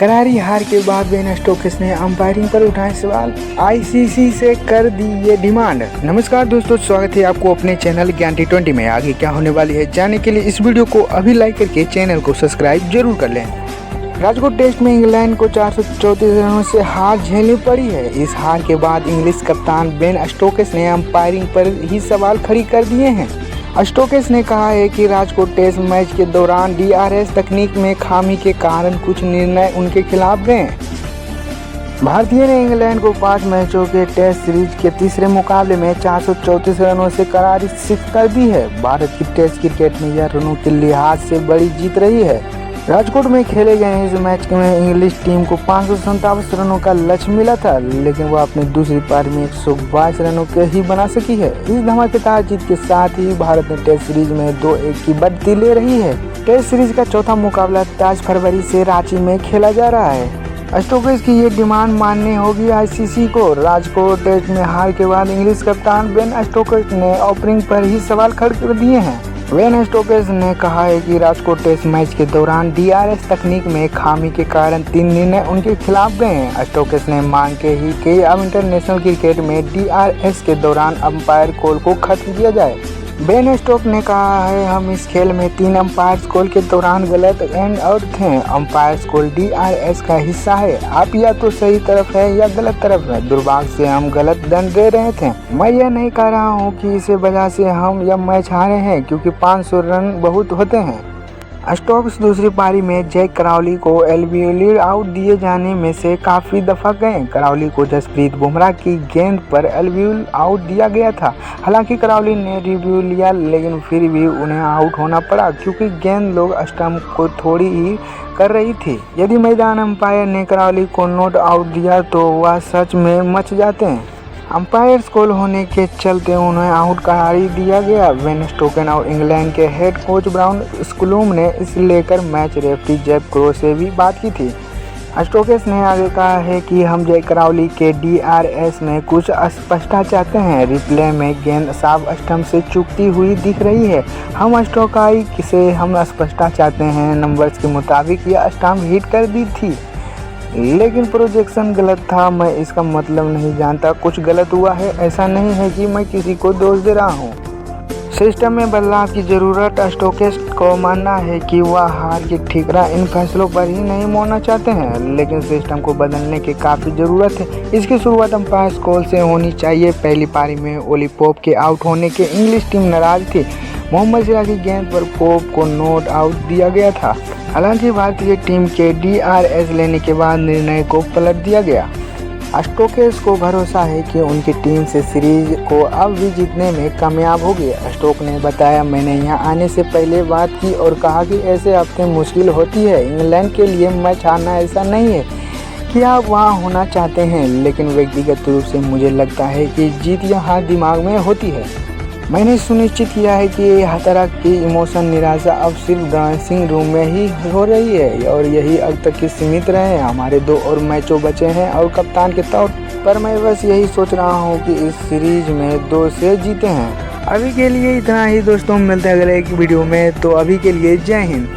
करारी हार के बाद बेन स्टोक्स ने अंपायरिंग पर उठाए सवाल, आईसीसी से कर दी ये डिमांड। नमस्कार दोस्तों, स्वागत है आपको अपने चैनल ज्ञान T20 में। आगे क्या होने वाली है जानने के लिए इस वीडियो को अभी लाइक करके चैनल को सब्सक्राइब जरूर कर लें। राजकोट टेस्ट में इंग्लैंड को 434 रनों से हार झेलनी पड़ी है। इस हार के बाद इंग्लिश कप्तान बेन स्टोक्स ने अंपायरिंग पर ही सवाल खड़ी कर दिए हैं। स्टोक्स ने कहा है कि राजकोट टेस्ट मैच के दौरान DRS तकनीक में खामी के कारण कुछ निर्णय उनके खिलाफ गए। भारतीय ने इंग्लैंड को 5 मैचों के टेस्ट सीरीज के तीसरे मुकाबले में 434 रनों से करारी शिकस्त कर दी है। भारत की टेस्ट क्रिकेट में यह रनों के लिहाज से बड़ी जीत रही है। राजकोट में खेले गए इस मैच में इंग्लिश टीम को 557 रनों का लक्ष्य मिला था, लेकिन वह अपनी दूसरी पारी में 122 रनों के ही बना सकी है। इस धमाकेदार जीत के साथ ही भारत ने टेस्ट सीरीज में 2-1 की बढ़ती ले रही है। टेस्ट सीरीज का चौथा मुकाबला 23 फरवरी से रांची में खेला जा रहा है। स्टोक्स की ये डिमांड माननी होगी आईसीसी को। राजकोट टेस्ट में हार के बाद इंग्लिश कप्तान बेन स्टोक्स ने ओपनिंग पर ही सवाल खड़े कर दिए हैं। बेन स्टोक्स ने कहा है कि राजकोट टेस्ट मैच के दौरान DRS तकनीक में खामी के कारण 3 निर्णय उनके खिलाफ गए हैं। स्टोक्स ने मांग की है कि अब इंटरनेशनल क्रिकेट में DRS के दौरान अंपायर कॉल को खत्म किया जाए। बेन स्टोक्स ने कहा है, हम इस खेल में 3 अंपायर कॉल के दौरान गलत एंड आउट थे। अंपायर कॉल DRS का हिस्सा है। आप या तो सही तरफ है या गलत तरफ है। दुर्भाग्य से हम गलत दंड दे रहे थे। मैं यह नहीं कह रहा हूं कि इस वजह से हम यह मैच हारे हैं, क्योंकि 500 रन बहुत होते हैं। स्टोक्स दूसरी पारी में जैक क्राउली को एल्बियोली आउट दिए जाने में से काफ़ी दफा गए। क्राउली को जसप्रीत बुमराह की गेंद पर एल्बियोली आउट दिया गया था। हालांकि क्राउली ने रिव्यू लिया, लेकिन फिर भी उन्हें आउट होना पड़ा, क्योंकि गेंद लोग स्टंप को थोड़ी ही कर रही थी। यदि मैदान अंपायर ने क्राउली को नॉट आउट दिया तो वह सच में मच जाते हैं। अंपायर्स कॉल होने के चलते उन्हें आउट करार दिया गया। बेन स्टोक्स और इंग्लैंड के हेड कोच ब्राउन स्कुलम ने इस लेकर मैच रेफरी जेफ क्रो से भी बात की थी। स्टोक्स ने आगे कहा है कि हम जैक क्राउली के DRS में कुछ अस्पष्टता चाहते हैं। रिप्ले में गेंद साफ स्टंप से चूकती हुई दिख रही है। हम स्टोकाई से हम अस्पष्टता चाहते हैं। नंबर्स के मुताबिक यह स्टंप हिट कर दी थी, लेकिन प्रोजेक्शन गलत था। मैं इसका मतलब नहीं जानता कुछ गलत हुआ है। ऐसा नहीं है कि मैं किसी को दोष दे रहा हूँ। सिस्टम में बदलाव की ज़रूरत। स्टोक्स को मानना है कि वह हार की ठिकरा इन फैसलों पर ही नहीं मोड़ना चाहते हैं, लेकिन सिस्टम को बदलने की काफ़ी ज़रूरत है। इसकी शुरुआत अंपायर कॉल से होनी चाहिए। पहली पारी में ओली पोप के आउट होने के इंग्लिश टीम नाराज थी। मोहम्मद सिराज की गेंद पर पोप को नॉट आउट दिया गया था। हालांकि भारतीय टीम के DRS लेने के बाद निर्णय को पलट दिया गया। स्टोक्स को भरोसा है कि उनकी टीम से सीरीज को अब भी जीतने में कामयाब होगी। स्टोक्स ने बताया, मैंने यहां आने से पहले बात की और कहा कि ऐसे हफ्ते मुश्किल होती है। इंग्लैंड के लिए मैच हारना ऐसा नहीं है कि आप वहां होना चाहते हैं, लेकिन व्यक्तिगत रूप से मुझे लगता है कि जीत या हार दिमाग में होती है। मैंने सुनिश्चित किया है कि हर तरह की इमोशन निराशा अब सिर्फ ड्रेसिंग रूम में ही हो रही है, और यही अब तक की सीमित रहे। हमारे 2 और मैचों बचे हैं और कप्तान के तौर पर मैं बस यही सोच रहा हूं कि इस सीरीज में 2 से जीते हैं। अभी के लिए इतना ही दोस्तों, मिलते हैं अगले एक वीडियो में। तो अभी के लिए जय हिंद।